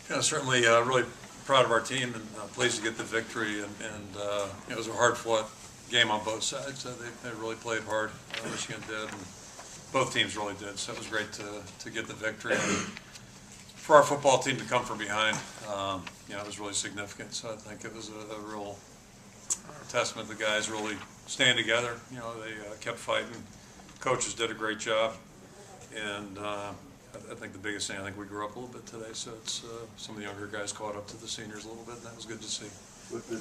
Yeah, certainly really proud of our team and pleased to get the victory. And it was a hard-fought game on both sides. They really played hard. Michigan did, and both teams really did. So it was great to get the victory. And for our football team to come from behind, it was really significant. So I think it was a real testament to the guys really staying together. They kept fighting. Coaches did a great job, and I think the biggest thing, I think we grew up a little bit today, so it's some of the younger guys caught up to the seniors a little bit, and that was good to see. With the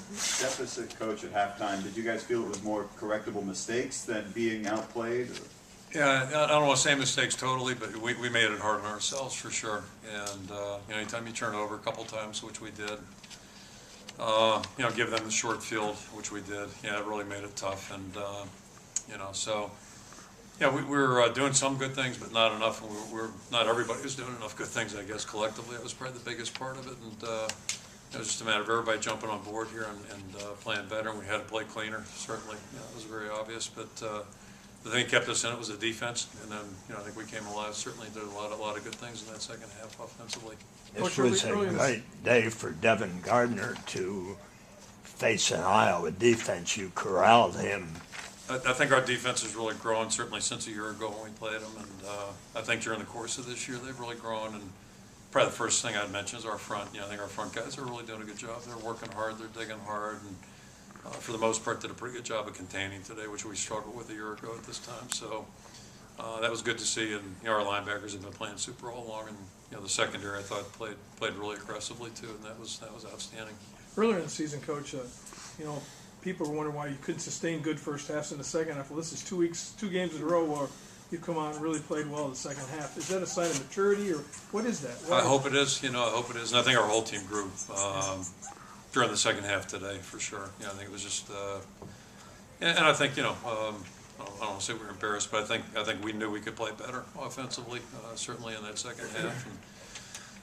deficit, coach, at halftime, did you guys feel it was more correctable mistakes than being outplayed? Yeah, I don't want to say mistakes totally, but we made it hard on ourselves for sure. And anytime you turn over a couple times, which we did, give them the short field, which we did, it really made it tough. And so. Yeah, we were doing some good things, but not enough. And we're not everybody was doing enough good things, I guess, collectively. That was probably the biggest part of it. And it was just a matter of everybody jumping on board here and playing better. And we had to play cleaner, certainly. It was very obvious. But the thing that kept us in it was the defense. And then, I think we came alive. Certainly did a lot of good things in that second half offensively. This was a great day for Devin Gardner to face an Iowa defense. You corralled him. I think our defense has really grown, certainly since a year ago when we played them, and I think during the course of this year they've really grown. And probably the first thing I'd mention is our front. I think our front guys are really doing a good job. They're working hard, they're digging hard, and for the most part did a pretty good job of containing today, which we struggled with a year ago at this time. So that was good to see. And our linebackers have been playing super all along, and the secondary I thought played really aggressively too, and that was outstanding. Earlier in the season, Coach, people were wondering why you couldn't sustain good first halves in the second half. Well, this is 2 games in a row where you've come on and really played well in the second half. Is that a sign of maturity, or what is that? I hope it is. I hope it is. And I think our whole team grew during the second half today, for sure. I think it was just, and I think, I don't want to say we were embarrassed, but I think we knew we could play better offensively, certainly in that second half.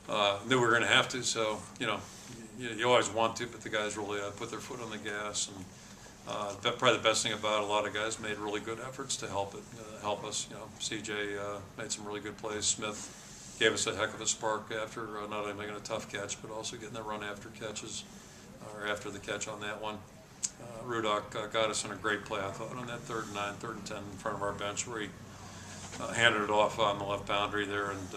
And knew we were going to have to, so, you always want to, but the guys really put their foot on the gas. And probably the best thing about it, a lot of guys made really good efforts to help us. CJ made some really good plays. Smith gave us a heck of a spark after not only making a tough catch, but also getting the run after catches, or after the catch on that one. Rudock got us in a great play, I thought, on that 3rd and 9, 3rd and 10 in front of our bench, where he handed it off on the left boundary there, and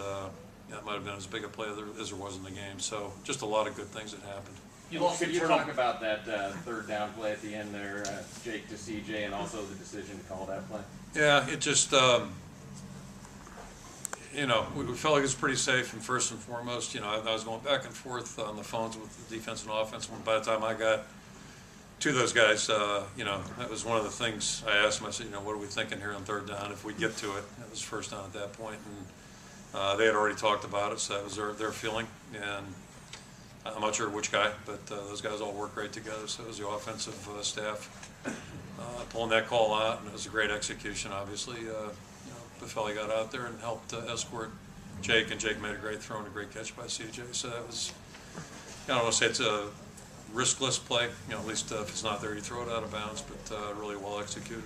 it might have been as big a play as there was in the game. So just a lot of good things that happened. Could you talk about that third down play at the end there, Jake to CJ, and also the decision to call that play? Yeah, it just, we felt like it was pretty safe. And first and foremost, I was going back and forth on the phones with the defense and offense. By the time I got to those guys, that was one of the things I asked them. I said, what are we thinking here on third down if we get to it? It was first down at that point, and they had already talked about it, so that was their feeling. And I'm not sure which guy, but those guys all work great together. So it was the offensive staff pulling that call out, and it was a great execution. Obviously, Buffelli got out there and helped escort Jake, and Jake made a great throw and a great catch by CJ. So that was, I don't want to say it's a riskless play. At least if it's not there, you throw it out of bounds. But really well executed.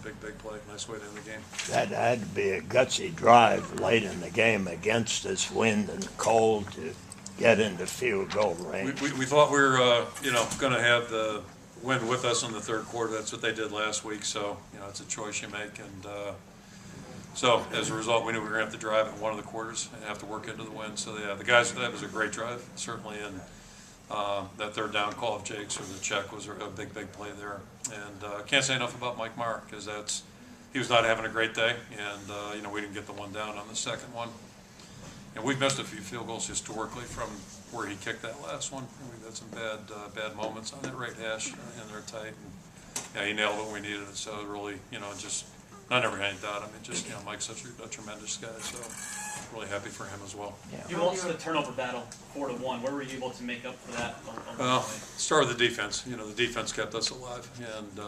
Big play. Nice way to end the game. That had to be a gutsy drive late in the game against this wind and cold to get into field goal range. We thought we were, going to have the wind with us in the third quarter. That's what they did last week. So, it's a choice you make. And so, as a result, we knew we were going to have to drive in one of the quarters and have to work into the wind. So, the guys, that was a great drive, certainly. And that third down call of Jake's or the check was a big play there. And can't say enough about Mike Mark, because he was not having a great day. And, we didn't get the one down on the second one. And we've missed a few field goals historically from where he kicked that last one. And we've had some bad moments on that right hash, and they're tight. And, he nailed it when we needed it. So really, just I never had any doubt. Mike's such a tremendous guy. So really happy for him as well. Yeah. You lost the turnover battle 4-1. Where were you able to make up for that? Well, start with the defense. The defense kept us alive, and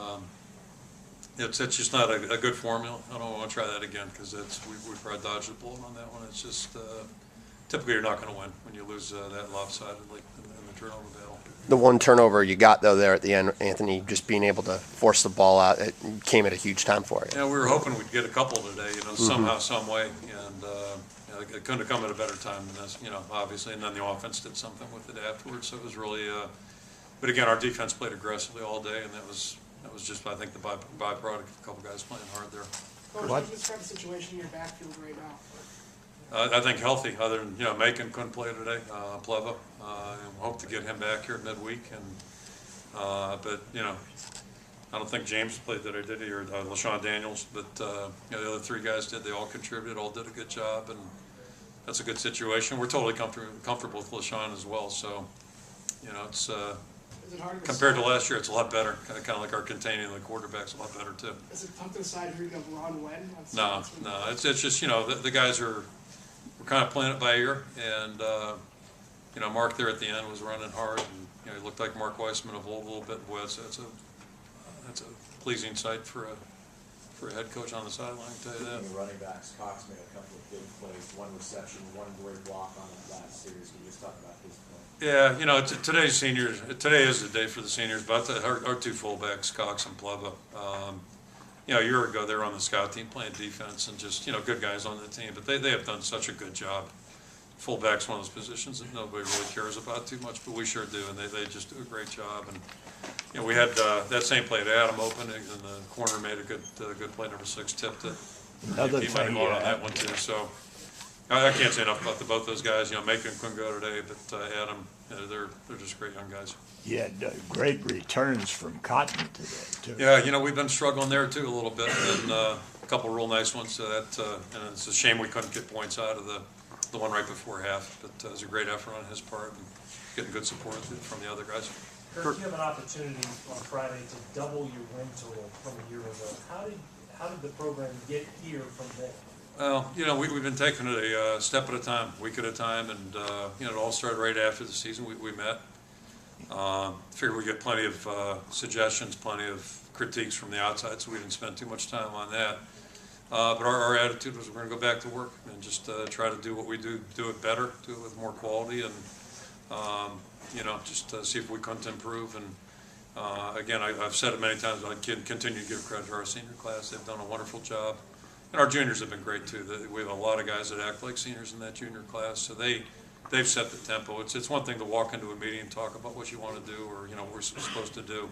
it's just not a good formula. I don't want to try that again, because we probably dodged the bullet on that one. It's just typically you're not going to win when you lose that lopsidedly in the the turnover battle. The one turnover you got though there at the end, Anthony, just being able to force the ball out, it came at a huge time for you. Yeah, we were hoping we'd get a couple today, somehow, some way, and it couldn't have come at a better time than this, obviously. And then the offense did something with it afterwards, so it was really. But again, our defense played aggressively all day, and that was just, I think, the byproduct of a couple guys playing hard there. Coach, What? describe the situation in your backfield right now. I think healthy, other than, Macon couldn't play today, Pleva, and hope to get him back here midweek. And but, I don't think James played today, did he, or LaShawn Daniels, but, the other three guys did. They all contributed, all did a good job, and that's a good situation. We're totally comfortable with LaShawn as well, so, it's, Is it hard to compared to decide- last year, it's a lot better, kind of like our containing the quarterback's a lot better too. Is it tough to decide who you're going to run when? No, it's just, the guys we're kind of playing it by ear, and, Mark there at the end was running hard, and, he looked like Mark Weissman of old a little bit. Boy, that's a pleasing sight for a head coach on the sideline, I can tell you that. Speaking of running backs, Cox made a couple of big plays, one reception, one great block on that last series. Can you just talk about his play? Yeah, today is the day for the seniors, but our two fullbacks, Cox and Pleva, a year ago they were on the scout team playing defense and just, good guys on the team, but they have done such a good job. Fullback's one of those positions that nobody really cares about too much, but we sure do, and they just do a great job. And, we had that same play at Adam open, and the corner made a good play, number 6, tipped it. Another He might have thing, gone on that one too, so. I can't say enough about both those guys. Macon couldn't go today, but Adam, they're just great young guys. you had great returns from Cotton today, too. Yeah, we've been struggling there too a little bit, and a couple real nice ones. So and it's a shame we couldn't get points out of the one right before half. But it was a great effort on his part and getting good support from the other guys. Kirk, you have an opportunity on Friday to double your win total from a year ago. How did the program get here from there? Well, we've been taking it a step at a time, week at a time, and it all started right after the season. We met. Figured we get plenty of suggestions, plenty of critiques from the outside, so we didn't spend too much time on that. But our attitude was we're going to go back to work and just try to do what we do it better, do it with more quality, and just see if we couldn't improve. And again, I've said it many times, I can continue to give credit to our senior class. They've done a wonderful job. And our juniors have been great too. We have a lot of guys that act like seniors in that junior class, so they've set the tempo. It's one thing to walk into a meeting and talk about what you want to do or what we're supposed to do,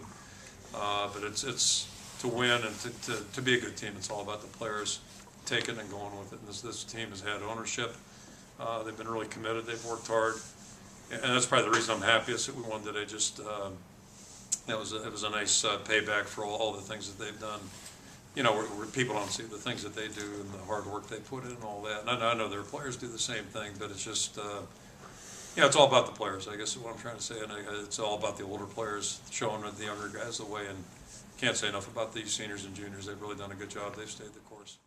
but it's to win and to be a good team. It's all about the players taking and going with it. And this team has had ownership. They've been really committed. They've worked hard, and that's probably the reason I'm happiest that we won today. Just it was a nice payback for all the things that they've done. Where people don't see the things that they do and the hard work they put in and all that. And I know their players do the same thing, but it's just, it's all about the players, I guess is what I'm trying to say. And it's all about the older players showing the younger guys the way. And can't say enough about these seniors and juniors. They've really done a good job. They've stayed the course.